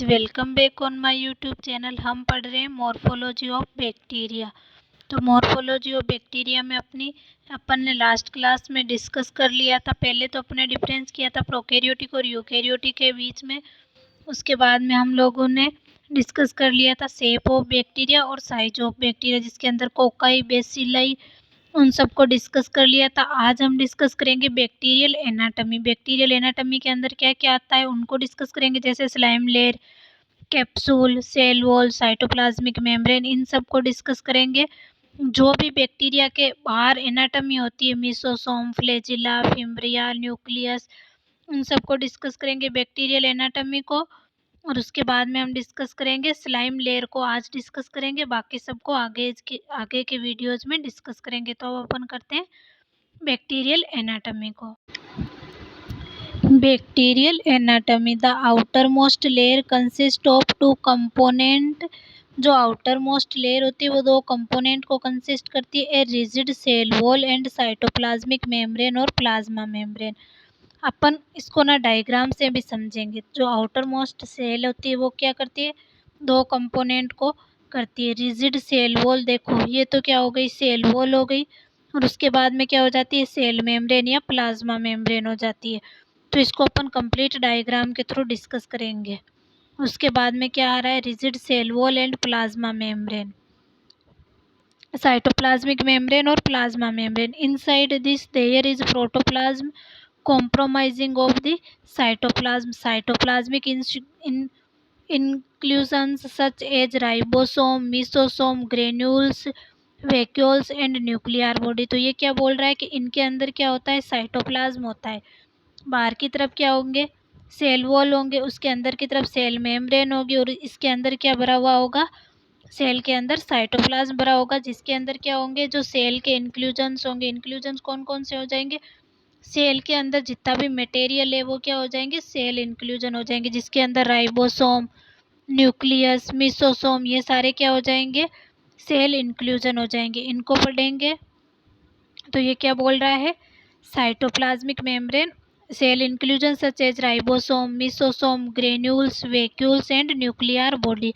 Welcome back on my YouTube channel. हम पढ़ रहे हैं मॉर्फोलॉजी ऑफ बैक्टीरिया। तो मॉर्फोलॉजी ऑफ बैक्टीरिया में अपन ने लास्ट क्लास में डिस्कस कर लिया था। पहले तो अपने डिफरेंस किया था प्रोकैरियोटिक और यूकैरियोटिक के बीच में। उसके बाद में हम लोगों ने डिस्कस कर लिया था शेप ऑफ बैक्टीरिया और साइज ऑफ बैक्टीरिया, जिसके अंदर कोकाई, बेसिलाई, उन सबको डिस्कस कर लिया था। आज हम डिस्कस करेंगे बैक्टीरियल एनाटॉमी। बैक्टीरियल एनाटॉमी के अंदर क्या क्या आता है उनको डिस्कस करेंगे, जैसे slime layer, capsule, cell wall, cytoplasmic membrane, इन सब को डिस्कस करेंगे। जो भी बैक्टीरिया के बाहर एनाटॉमी होती है, मीसोसोम, फ्लैजिला, फिम्ब्रिया, न्यूक्लियस, उन सब को डिस्कस करेंगे बैक्टीरियल एनाटॉमी को। और उसके बाद में हम डिस्कस करेंगे स्लाइम लेयर को, आज डिस्कस करेंगे। बाकी सबको आगे के वीडियोज में डिस्कस करेंगे। तो अब अपन करते हैं बैक्टीरियल एनाटॉमी को। Bacterial anatomy, the outermost layer consist of two component. जो आउटर मोस्ट लेयर होती है वो दो कंपोनेंट को कंसिस्ट करती है, a rigid cell wall and cytoplasmic membrane और प्लाज्मा मेम्ब्रेन। अपन इसको ना डायग्राम से भी समझेंगे। जो आउटर मोस्ट सेल होती है वो क्या करती है, दो कंपोनेंट को करती है। रिजिड सेल वॉल, देखो ये तो क्या हो गई, सेल वॉल हो गई, और उसके बाद में क्या हो जाती है, सेल मेम्ब्रेन या प्लाज्मा मेम्ब्रेन हो जाती है। तो इसको अपन कंप्लीट डायग्राम के थ्रू डिस्कस करेंगे। उसके बाद में क्या आ रहा है, rigid cell wall and plasma membrane, cytoplasmic membrane और plasma membrane. Inside this there is protoplasm compromising of the cytoplasm. Cytoplasmic inclusions such as ribosome, mesosome, granules, vacuoles and nuclear body। तो ये क्या बोल रहा है कि इनके अंदर क्या होता है, साइटोप्लाज्म होता है। बाहर की तरफ क्या होंगे, सेल वॉल होंगे, उसके अंदर की तरफ सेल मेम्ब्रेन होगी, और इसके अंदर क्या भरा हुआ होगा, सेल के अंदर साइटोप्लाज्म भरा होगा, जिसके अंदर क्या होंगे, जो सेल के इंक्लूजन्स होंगे। इंक्लूजन्स कौन कौन से हो जाएंगे, सेल के अंदर जितना भी मटेरियल है वो क्या हो जाएंगे, सेल इंक्लूजन हो जाएंगे, जिसके अंदर राइबोसोम, न्यूक्लियस, मिसोसोम, ये सारे क्या हो जाएंगे, सेल इंक्लूजन हो जाएंगे। इनको पढ़ेंगे। तो ये क्या बोल रहा है, cytoplasmic membrane, cell inclusion such as ribosome, mesosome, granules, vacuoles and nuclear body.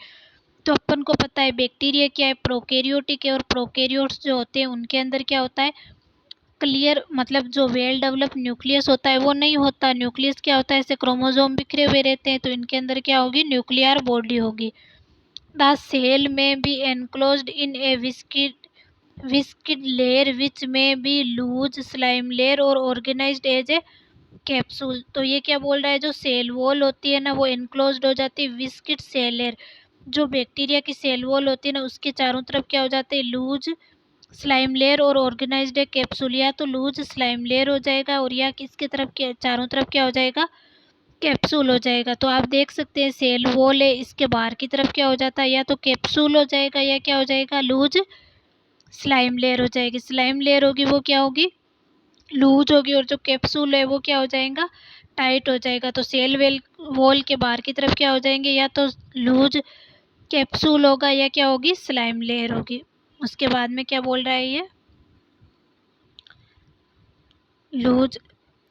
तो अपन को पता है बैक्टीरिया क्या है, प्रोकैरियोटिक है, और प्रोकैरियोट्स जो होते हैं उनके अंदर क्या होता है, क्लियर, मतलब जो वेल डेवलप न्यूक्लियस होता है वो नहीं होता। न्यूक्लियस क्या होता है, ऐसे क्रोमोसोम बिखरे हुए रहते हैं। तो इनके अंदर क्या होगी, न्यूक्लियर बॉडी होगी। The cell may be enclosed in a viscid layer which may be loose slime layer और ऑर्गेनाइज्ड एज ए कैप्सूल। तो ये क्या बोल रहा है, जो सेल वॉल होती है ना वो एनक्लोज्ड हो जाती है विस्किड सेल लेयर। जो बैक्टीरिया की सेल वॉल होती है ना उसके चारों तरफ क्या हो जाते हैं, लूज स्लाइम लेयर और ऑर्गेनाइज्ड कैप्सूल। या तो लूज स्लाइम लेयर हो जाएगा और या किसके तरफ के चारों तरफ क्या हो जाएगा, कैप्सूल हो जाएगा। तो आप देख सकते हैं सेल वॉल है, इसके बाहर की तरफ क्या हो जाता है, या तो कैप्सूल हो जाएगा या क्या हो जाएगा, लूज स्लाइम लेयर हो जाएगी। स्लाइम लेयर होगी वो क्या होगी, लूज होगी, और जो कैप्सूल है वो क्या हो जाएगा, टाइट हो जाएगा। तो सेल वॉल के बाहर की तरफ क्या हो जाएंगे, या तो लूज कैप्सूल होगा या क्या होगी, स्लाइम लेयर होगी। उसके बाद में क्या बोल रहा है ये, loose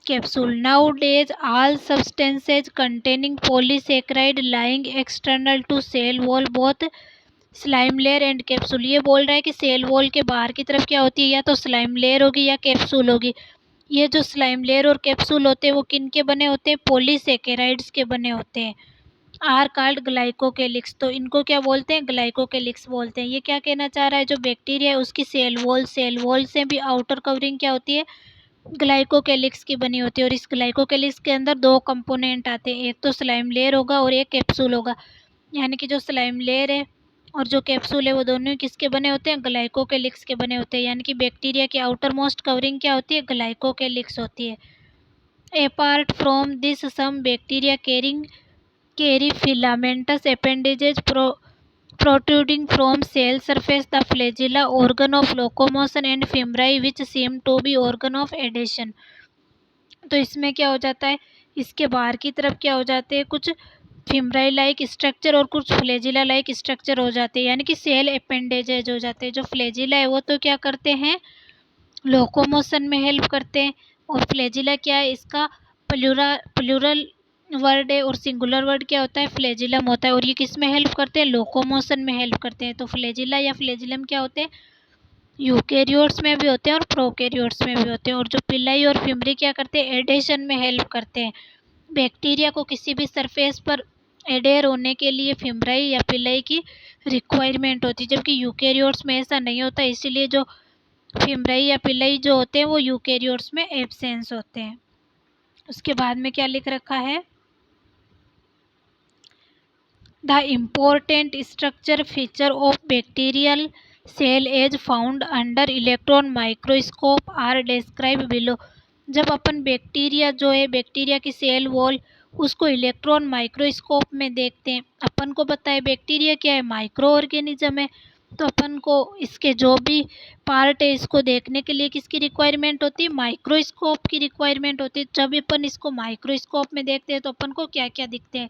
capsule. Nowadays all substances containing polysaccharide lying external to cell wall both slime layer and capsule. ये बोल रहा है कि सेल वॉल के बाहर की तरफ क्या होती है, या तो स्लाइम लेयर होगी या कैप्सूल होगी। ये जो स्लाइम लेयर और कैप्सूल होते हैं वो किन के बने होते हैं, पॉलीसेकेराइड्स के बने होते हैं। Are called glycocalyx. तो इनको क्या बोलते हैं, ग्लाइकोकेलिक्स बोलते हैं। ये क्या कहना चाह रहा है, जो बैक्टीरिया है उसकी सेल वॉल से भी आउटर कवरिंग क्या होती है, ग्लाइकोकेलिक्स की बनी होती है। और इस ग्लाइकोकेलिक्स के अंदर दो कंपोनेंट आते हैं, एक तो स्लाइम लेयर होगा और एक कैप्सूल होगा। यानी कि जो स्लाइम लेयर है और जो कैप्सूल है वो दोनों किसके बने होते हैं, ग्लाइकोकेलिक्स के बने होते हैं। यानी कि बैक्टीरिया की आउटर मोस्ट कवरिंग क्या होती है, ग्लाइकोकेलिक्स होती है। Apart from this some bacteria carry filamentous appendages protruding from cell surface, the flagella organ of locomotion and fimbriae which seem to be organ of adhesion। तो इसमें क्या हो जाता है, इसके बाहर की तरफ क्या हो जाते हैं, कुछ फिम्ब्राई लाइक स्ट्रक्चर और कुछ फ्लैजिला लाइक स्ट्रक्चर हो जाते हैं। यानी कि सेल अपेंडेजेज हो जाते हैं। जो फ्लैजिला है वो तो क्या करते हैं, लोकोमोशन में हेल्प करते हैं, और फ्लैजिला क्या है, इसका प्लूरल वर्ड है और सिंगुलर वर्ड क्या होता है, फ्लैजिलम होता है। और ये किस में हेल्प करते हैं, लोकोमोशन में हेल्प करते हैं। तो फ्लैजिला या फ्लैजिलम क्या होते हैं, यूकेरियोट्स में भी होते हैं और प्रोकैरियोट्स में भी होते हैं। और जो पिलाई और फिमरी क्या करते हैं, एडेशन में हेल्प करते हैं। बैक्टीरिया को किसी भी सरफेस पर एडेयर होने के लिए फिमराई या पिलाई की रिक्वायरमेंट होती है, जबकि यूकेरियोट्स में ऐसा नहीं होता। इसीलिए जो फिमराई या पिलाई जो होते हैं वो यूकेरियोट्स में एब्सेंस होते हैं। उसके बाद में क्या लिख रखा है, the important structure feature of bacterial cell as found under electron microscope are describe below. जब अपन बैक्टीरिया जो है, बैक्टीरिया की सेल वॉल, उसको इलेक्ट्रॉन माइक्रोस्कोप में देखते हैं, अपन को पता है बैक्टीरिया क्या है, माइक्रो ऑर्गेनिज्म है। तो अपन को इसके जो भी पार्ट है इसको देखने के लिए किसकी रिक्वायरमेंट होती है, माइक्रोस्कोप की रिक्वायरमेंट होती है। जब अपन इसको माइक्रोस्कोप में देखते हैं तो अपन को क्या क्या दिखते हैं,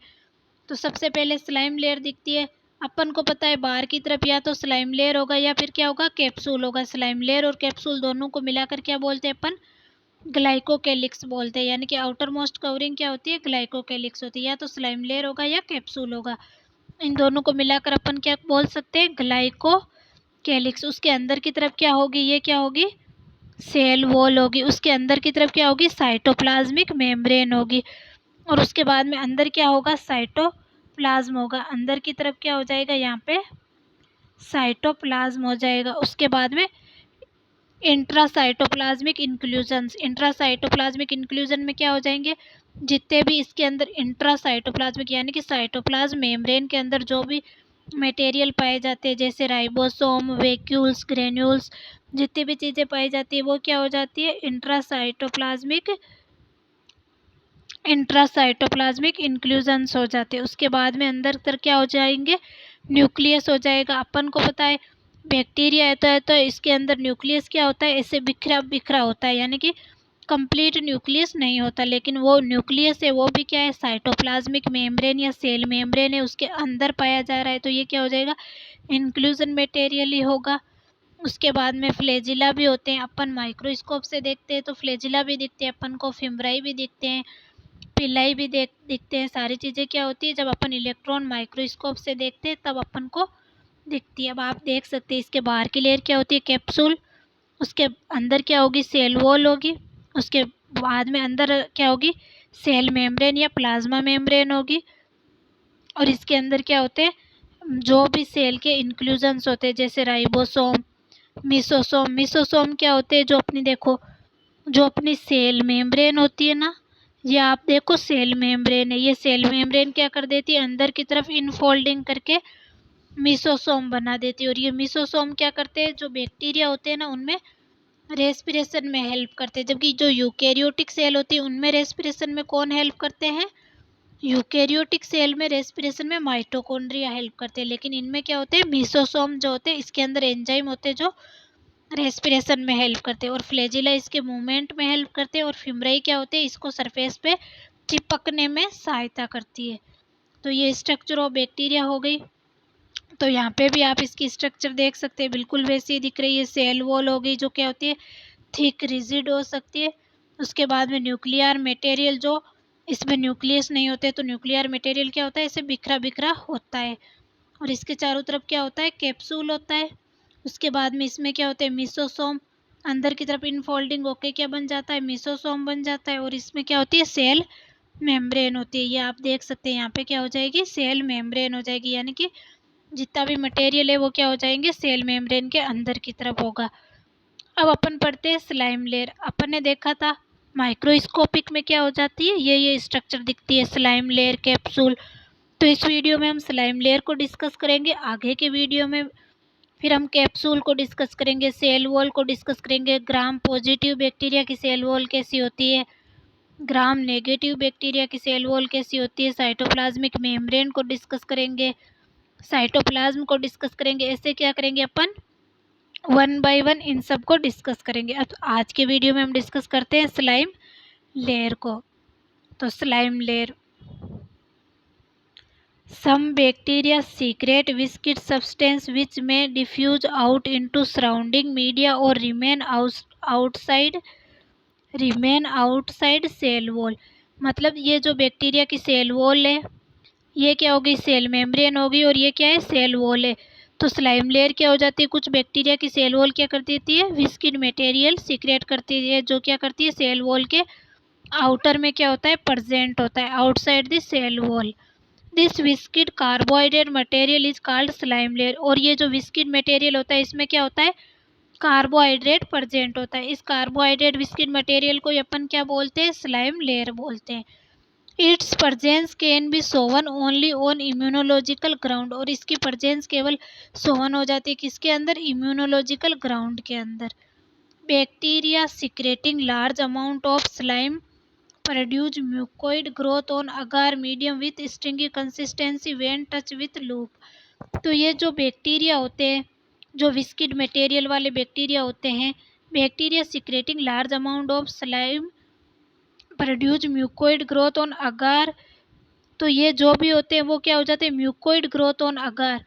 तो सबसे पहले स्लाइम लेयर दिखती है। अपन को पता है बाहर की तरफ या तो स्लाइम लेयर होगा या फिर क्या होगा, कैप्सूल होगा। स्लाइम लेयर और कैप्सूल दोनों को मिलाकर क्या बोलते हैं अपन, ग्लाइकोकेलिक्स बोलते हैं। यानी कि आउटर मोस्ट कवरिंग क्या होती है, ग्लाइकोकेलिक्स होती है। या तो स्लाइम लेयर होगा या कैप्सूल होगा, इन दोनों को मिलाकर अपन क्या बोल सकते हैं, ग्लाइकोकेलिक्स। उसके अंदर की तरफ क्या होगी, ये क्या होगी, सेल वॉल होगी। उसके अंदर की तरफ क्या होगी, साइटोप्लाज्मिक मेम्ब्रेन होगी। और उसके बाद में अंदर क्या होगा, साइटोप्लाज्म होगा। अंदर की तरफ क्या हो जाएगा, यहाँ पे साइटोप्लाज्म हो जाएगा। उसके बाद में इंट्रासाइटोप्लाज्मिक इंक्लूजन्स, इंट्रासाइटोप्लाज्मिक इंक्लूजन में क्या हो जाएंगे, जितने भी इसके अंदर इंट्रासाइटोप्लाज्मिक यानी कि साइटोप्लाज्म मेम्ब्रेन के अंदर जो भी मटेरियल पाए जाते हैं, जैसे राइबोसोम, वैक्यूल्स, ग्रेन्यूल्स, जितनी भी चीज़ें पाई जाती है वो क्या हो जाती है, इंट्रासाइटोप्लाज्मिक इंक्लूजन्स हो जाते हैं। उसके बाद में अंदर तर क्या हो जाएंगे, न्यूक्लियस हो जाएगा। अपन को पता है बैक्टीरिया है तो इसके अंदर न्यूक्लियस क्या होता है, ऐसे बिखरा बिखरा होता है, यानी कि कंप्लीट न्यूक्लियस नहीं होता। लेकिन वो न्यूक्लियस है वो भी क्या है, साइटोप्लाज्मिक मेम्ब्रेन या सेल मेम्ब्रेन है, उसके अंदर पाया जा रहा है। तो ये क्या हो जाएगा, इंक्लूजन मटेरियल ही होगा। उसके बाद में फ्लैजिला भी होते हैं, अपन माइक्रोस्कोप से देखते हैं तो फ्लैजिला भी दिखते हैं अपन को, फिमराई भी दिखते हैं, पिलाई भी दिखते हैं। सारी चीज़ें क्या होती है, जब अपन इलेक्ट्रॉन माइक्रोस्कोप से देखते हैं तब अपन को दिखती है। अब आप देख सकते हैं इसके बाहर की लेयर क्या होती है, कैप्सूल। उसके अंदर क्या होगी, सेल वॉल होगी। उसके बाद में अंदर क्या होगी, सेल मेम्ब्रेन या प्लाज्मा मेम्ब्रेन होगी। और इसके अंदर क्या होते हैं, जो भी सेल के इंक्लूजन्स होते हैं, जैसे राइबोसोम, मिसोसोम। मिसोसोम क्या होते हैं, जो अपनी देखो, जो अपनी सेल मेम्ब्रेन होती है ना, ये आप देखो सेल मेम्ब्रेन है। ये सेल मेम्ब्रेन क्या कर देती है, अंदर की तरफ इनफोल्डिंग करके मिसोसोम बना देती है। और ये मिसोसोम क्या करते हैं, जो बैक्टीरिया होते हैं ना उनमें रेस्पिरेशन में हेल्प करते हैं। जबकि जो यूकेरियोटिक सेल होती है उनमें रेस्पिरेशन में कौन हेल्प करते हैं, यूकेरियोटिक सेल में रेस्पिरेशन में माइटोकॉन्ड्रिया हेल्प करते हैं। लेकिन इनमें क्या होते हैं, मिसोसोम जो होते हैं इसके अंदर एंजाइम होते हैं जो रेस्पिरेशन में हेल्प करते हैं। और फ्लैजिला इसके मूवमेंट में हेल्प करते हैं। और फिमराई क्या होते हैं, इसको सरफेस पे चिपकने में सहायता करती है। तो ये स्ट्रक्चर ऑफ बैक्टीरिया हो गई। तो यहाँ पे भी आप इसकी स्ट्रक्चर देख सकते हैं, बिल्कुल वैसी ही दिख रही है। सेल वॉल हो गई जो क्या होती है, थिक रिजिड हो सकती है। उसके बाद में न्यूक्लियर मटेरियल, जो इसमें न्यूक्लियस नहीं होते तो न्यूक्लियर मटेरियल क्या होता है, इसे बिखरा बिखरा होता है। और इसके चारों तरफ क्या होता है, कैप्सूल होता है। उसके बाद में इसमें क्या होता है, मिसोसोम, अंदर की तरफ इनफोल्डिंग होके क्या बन जाता है, मिसोसोम बन जाता है। और इसमें क्या होती है, सेल मेम्ब्रेन होती है। ये आप देख सकते हैं यहाँ पे क्या हो जाएगी, सेल मेम्ब्रेन हो जाएगी। यानी कि जितना भी मटेरियल है वो क्या हो जाएंगे, सेल मेम्ब्रेन के अंदर की तरफ होगा। अब अपन पढ़ते हैं स्लाइम लेयर। अपन ने देखा था माइक्रोस्कोपिक में क्या हो जाती है, ये स्ट्रक्चर दिखती है, स्लाइम लेयर, कैप्सूल। तो इस वीडियो में हम स्लाइम लेयर को डिस्कस करेंगे। आगे के वीडियो में फिर हम कैप्सूल को डिस्कस करेंगे, सेल वॉल को डिस्कस करेंगे, ग्राम पॉजिटिव बैक्टीरिया की सेल वॉल कैसी होती है, ग्राम नेगेटिव बैक्टीरिया की सेल वॉल कैसी होती है, साइटोप्लाज्मिक मेम्ब्रेन को डिस्कस करेंगे, साइटोप्लाज्म को डिस्कस करेंगे। ऐसे क्या करेंगे अपन, वन बाय वन इन सब को डिस्कस करेंगे। अब आज के वीडियो में हम डिस्कस करते हैं स्लाइम लेयर को। तो slime layer, some bacteria secrete viscid substance which may diffuse out into surrounding media or remain outside cell wall. मतलब ये जो बैक्टीरिया की सेल वॉल है, ये क्या होगी, सेल मेम्ब्रेन होगी, और ये क्या है, सेल वॉल है। तो स्लाइम लेयर क्या हो जाती है, कुछ बैक्टीरिया की सेल वॉल क्या कर देती है, विस्किड मटेरियल सीक्रेट करती है, जो क्या करती है, सेल वॉल के आउटर में क्या होता है, प्रेजेंट होता है, outside the cell wall. This viscid carbohydrate material is called slime layer. और ये जो विस्किड मटेरियल होता है, इसमें क्या होता है, कार्बोहाइड्रेट प्रेजेंट होता है। इस कार्बोहाइड्रेट विस्किड मटेरियल को अपन क्या बोलते हैं, स्लाइम लेयर बोलते हैं। Its presence can be shown only on immunological ground. और इसकी प्रजेंस केवल सोवन हो जाती है किसके अंदर, इम्यूनोलॉजिकल ग्राउंड के अंदर। Bacteria secreting large amount of slime produce mucoid growth on agar medium with स्ट्रिंगी consistency when touch with loop. तो ये जो बैक्टीरिया होते हैं, जो विस्किड मटेरियल वाले बैक्टीरिया होते हैं, bacteria secreting large amount of slime produce mucoid growth on agar. तो ये जो भी होते हैं वो क्या हो जाते हैं, म्यूकोइड ग्रोथ ऑन अगार।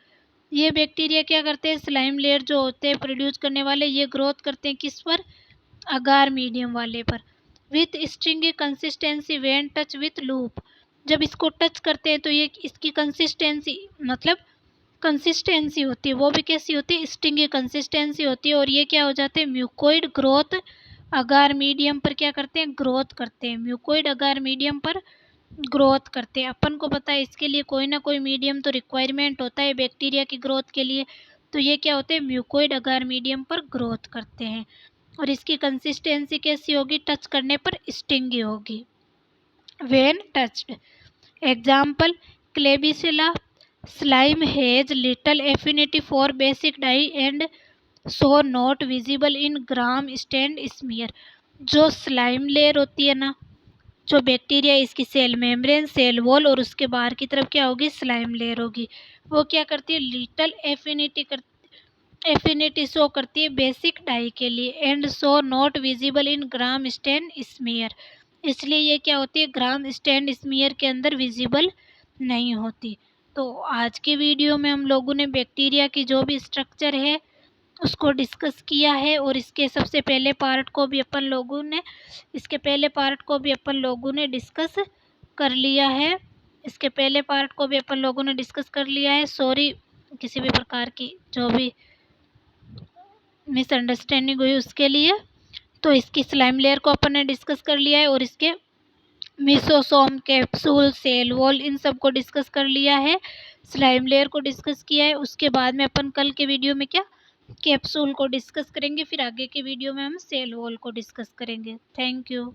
ये बैक्टीरिया क्या करते हैं, स्लाइम लेयर जो होते हैं प्रोड्यूस करने वाले, ये ग्रोथ करते हैं किस पर, अगार मीडियम वाले पर। With स्ट्रिंगी consistency when touch with loop. जब इसको टच करते हैं तो ये इसकी कंसिस्टेंसी, मतलब कंसिस्टेंसी होती है, वो भी कैसी होती है, स्ट्रिंगी कंसिस्टेंसी होती है। और ये क्या हो जाते हैं, म्यूकोइड ग्रोथ अगार मीडियम पर क्या करते हैं, ग्रोथ करते हैं। म्यूकोइड अगार मीडियम पर ग्रोथ करते हैं। अपन को पता है इसके लिए कोई ना कोई मीडियम तो रिक्वायरमेंट होता है बैक्टीरिया की ग्रोथ के लिए। तो ये क्या होते हैं, म्यूकोइड अगार मीडियम पर ग्रोथ करते हैं। और इसकी कंसिस्टेंसी कैसी होगी, टच करने पर स्टिंगी होगी, when touched. Example, Klebsiella slime has little affinity for basic dye and so not visible in Gram stained smear. जो स्लाइम लेयर होती है ना, जो बैक्टीरिया, इसकी सेल मेम्ब्रेन, सेल वॉल, और उसके बाहर की तरफ क्या होगी, स्लाइम लेयर होगी। वो क्या करती है, लिटल एफिनिटी शो करती है बेसिक डाई के लिए, and so not visible in Gram stain smear. इसलिए ये क्या होती है, ग्राम स्टेन स्मीयर के अंदर विजिबल नहीं होती। तो आज की वीडियो में हम लोगों ने बैक्टीरिया की जो भी स्ट्रक्चर है उसको डिस्कस किया है। और इसके सबसे पहले पार्ट को भी अपन लोगों ने, इसके पहले पार्ट को भी अपन लोगों ने डिस्कस कर लिया है। इसके पहले पार्ट को भी अपन लोगों ने डिस्कस कर लिया है। सॉरी किसी भी प्रकार की जो भी मिसअंडरस्टैंडिंग हुई उसके लिए। तो इसकी स्लाइम लेयर को अपन ने डिस्कस कर लिया है, और इसके मिसोसोम, कैप्सूल, सेल वॉल, इन सब को डिस्कस कर लिया है। स्लाइम लेयर को डिस्कस किया है। उसके बाद में अपन कल के वीडियो में क्या, कैप्सूल को डिस्कस करेंगे। फिर आगे के वीडियो में हम सेल वॉल को डिस्कस करेंगे। Thank you.